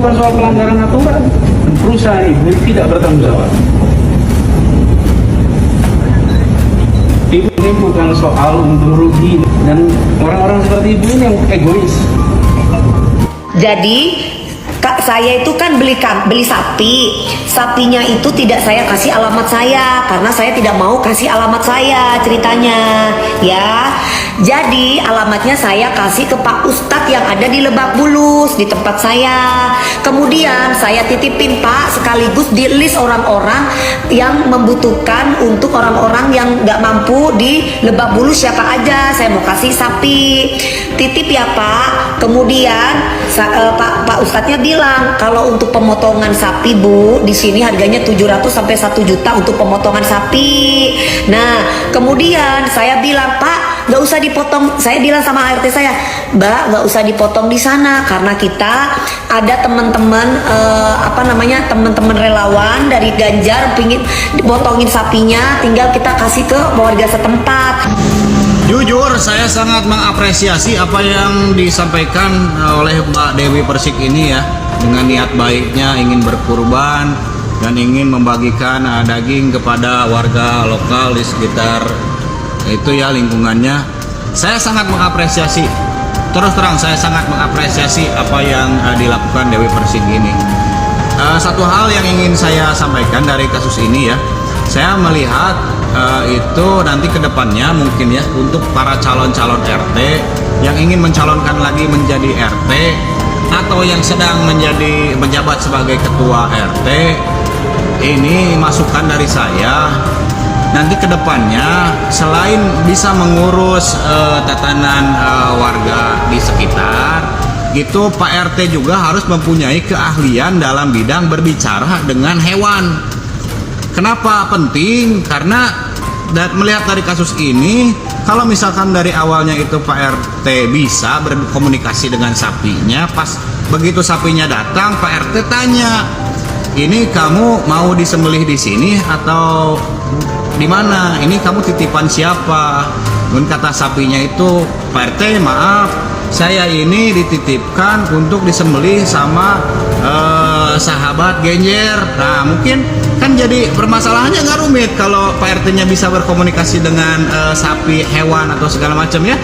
bukan soal pelanggaran aturan. Perusahaan ibu tidak bertanggung jawab. Ibu ini bukan soal untung rugi, dan orang-orang seperti ibu ini yang egois. Jadi saya itu kan beli sapi. Sapinya itu tidak saya kasih alamat saya karena saya tidak mau kasih alamat saya, ceritanya ya. Jadi alamatnya saya kasih ke Pak Ustadz yang ada di Lebak Bulus, di tempat saya. Kemudian saya titipin Pak, sekaligus di list orang-orang yang membutuhkan, untuk orang-orang yang nggak mampu di Lebak Bulus siapa aja saya mau kasih sapi. Titip ya Pak. Kemudian Pak Ustadznya bilang kalau untuk pemotongan sapi Bu, di sini harganya 700 sampai 1 juta untuk pemotongan sapi. Nah, kemudian saya bilang, Pak, nggak usah dipotong. Saya bilang sama ART saya, Mbak, nggak usah dipotong di sana karena kita ada teman-teman teman-teman relawan dari Ganjar pingin dipotongin sapinya, tinggal kita kasih ke warga setempat. Jujur, saya sangat mengapresiasi apa yang disampaikan oleh Mbak Dewi Persik ini ya, dengan niat baiknya ingin berkurban dan ingin membagikan daging kepada warga lokal di sekitar itu ya, lingkungannya. Saya sangat mengapresiasi, terus terang saya sangat mengapresiasi apa yang dilakukan Dewi Persik ini. Satu hal yang ingin saya sampaikan dari kasus ini ya, saya melihat itu nanti kedepannya mungkin ya, untuk para calon-calon RT yang ingin mencalonkan lagi menjadi RT atau yang sedang menjadi menjabat sebagai ketua RT, ini masukan dari saya. Nanti kedepannya selain bisa mengurus tatanan warga di sekitar, itu Pak RT juga harus mempunyai keahlian dalam bidang berbicara dengan hewan. Kenapa penting? Karena melihat dari kasus ini, kalau misalkan dari awalnya itu Pak RT bisa berkomunikasi dengan sapinya, pas begitu sapinya datang, Pak RT tanya, ini kamu mau disembelih di sini atau di mana? Ini kamu titipan siapa? Dan kata sapinya itu, Pak RT maaf, saya ini dititipkan untuk disembelih sama sahabat Genjer. Nah mungkin kan jadi permasalahannya nggak rumit kalau Pak RT-nya bisa berkomunikasi dengan sapi, hewan atau segala macam ya.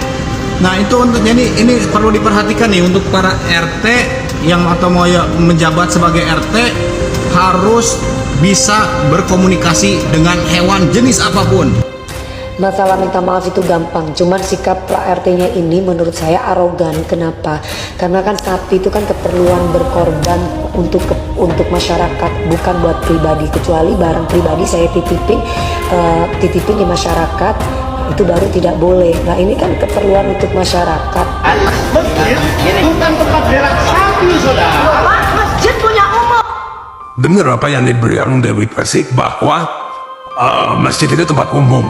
Nah itu untuk, jadi ini perlu diperhatikan nih untuk para RT yang atau mau menjabat sebagai RT, harus bisa berkomunikasi dengan hewan jenis apapun. Masalah minta maaf itu gampang, cuman sikap Pak RT-nya ini menurut saya arogan. Kenapa? Karena kan sapi itu kan keperluan berkorban untuk masyarakat, bukan buat pribadi. Kecuali barang pribadi saya titipin di masyarakat, itu baru tidak boleh. Nah ini kan keperluan untuk masyarakat. Masjid bukan tempat berak sapi, saudara. Masjid punya umum. Dengar apa yang dibilang Dewi Persik, bahwa masjid itu tempat umum.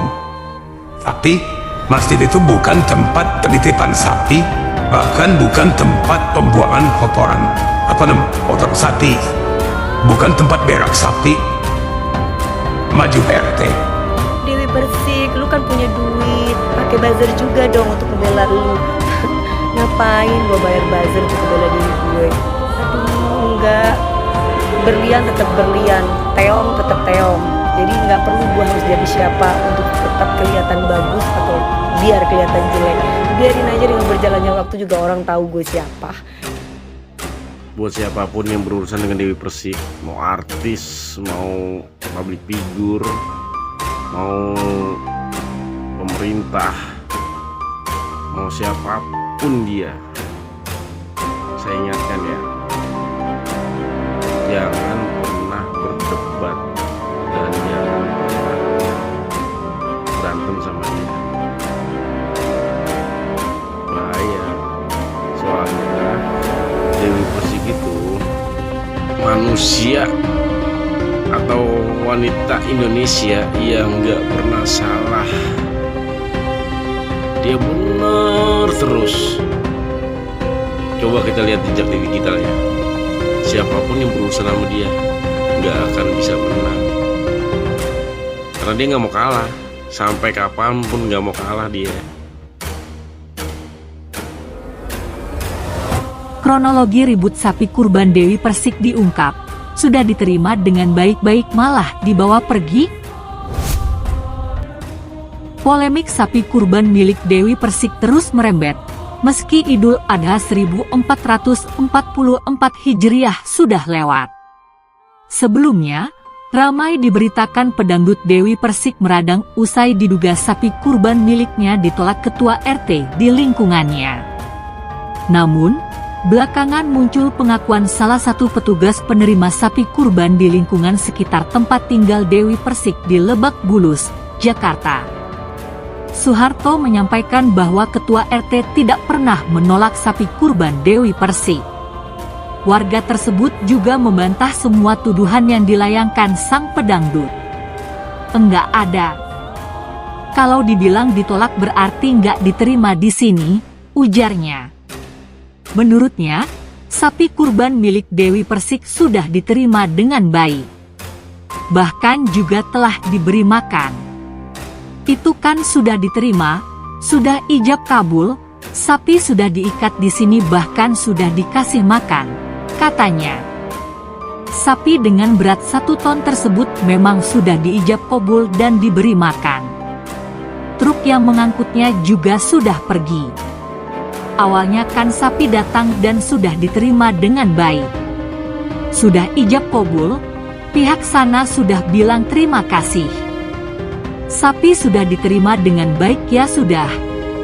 Tapi masjid itu bukan tempat penitipan sapi, bahkan bukan tempat pembuangan kotoran kotor sapi, bukan tempat berak sapi. Maju RT. Dewi Persik, lu kan punya duit, pakai buzzer juga dong untuk membela lu. Ngapain gua bayar buzzer untuk membela diri gue? Aduh, enggak. Berlian tetap berlian, teong tetap teong. Jadi nggak perlu gue harus jadi siapa untuk tetap kelihatan bagus atau biar kelihatan jelek. Biarin aja, dengan berjalannya waktu juga orang tahu gue siapa. Buat siapapun yang berurusan dengan Dewi Persik, mau artis, mau public figure, mau pemerintah, mau siapapun dia, saya ingatkan ya, jangan pernah berdebat dan jangan pernah berantem sama dia. Bahaya, soalnya Dewi Persik itu manusia atau wanita Indonesia yang gak pernah salah. Dia benar terus. Coba kita lihat jejak diri kita ya. Siapapun yang berurusan sama dia gak akan bisa menang, karena dia gak mau kalah. Sampai kapanpun gak mau kalah dia. Kronologi ribut sapi kurban Dewi Persik diungkap, sudah diterima dengan baik-baik malah dibawa pergi. Polemik sapi kurban milik Dewi Persik terus merembet, meski Idul Adha 1444 Hijriah sudah lewat. Sebelumnya, ramai diberitakan pedangdut Dewi Persik meradang usai diduga sapi kurban miliknya ditolak ketua RT di lingkungannya. Namun, belakangan muncul pengakuan salah satu petugas penerima sapi kurban di lingkungan sekitar tempat tinggal Dewi Persik di Lebak Bulus, Jakarta. Soeharto menyampaikan bahwa ketua RT tidak pernah menolak sapi kurban Dewi Persik. Warga tersebut juga membantah semua tuduhan yang dilayangkan sang pedangdut. Enggak ada. Kalau dibilang ditolak berarti enggak diterima di sini, ujarnya. Menurutnya, sapi kurban milik Dewi Persik sudah diterima dengan baik. Bahkan juga telah diberi makan. Itu kan sudah diterima, sudah ijab kabul, sapi sudah diikat di sini bahkan sudah dikasih makan, katanya. Sapi dengan berat 1 ton tersebut memang sudah diijab kabul dan diberi makan. Truk yang mengangkutnya juga sudah pergi. Awalnya kan sapi datang dan sudah diterima dengan baik. Sudah ijab kabul, pihak sana sudah bilang terima kasih. Sapi sudah diterima dengan baik ya sudah,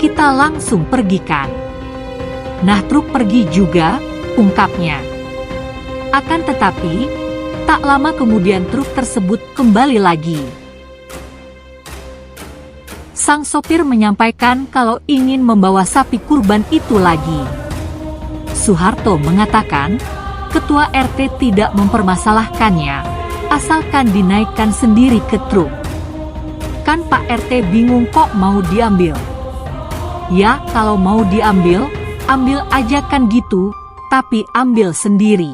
kita langsung pergikan. Nah truk pergi juga, ungkapnya. Akan tetapi, tak lama kemudian truk tersebut kembali lagi. Sang sopir menyampaikan kalau ingin membawa sapi kurban itu lagi. Soeharto mengatakan, ketua RT tidak mempermasalahkannya, asalkan dinaikkan sendiri ke truk. Kan Pak RT bingung kok mau diambil. Ya kalau mau diambil, ambil aja kan gitu, tapi ambil sendiri.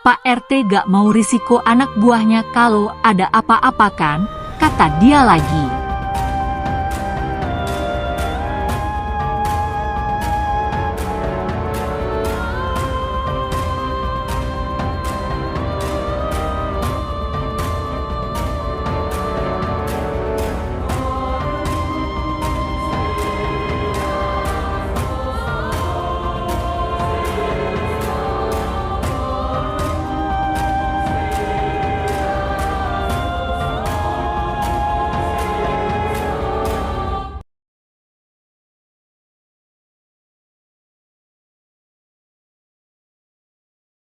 Pak RT gak mau risiko anak buahnya kalau ada apa-apa kan, kata dia lagi.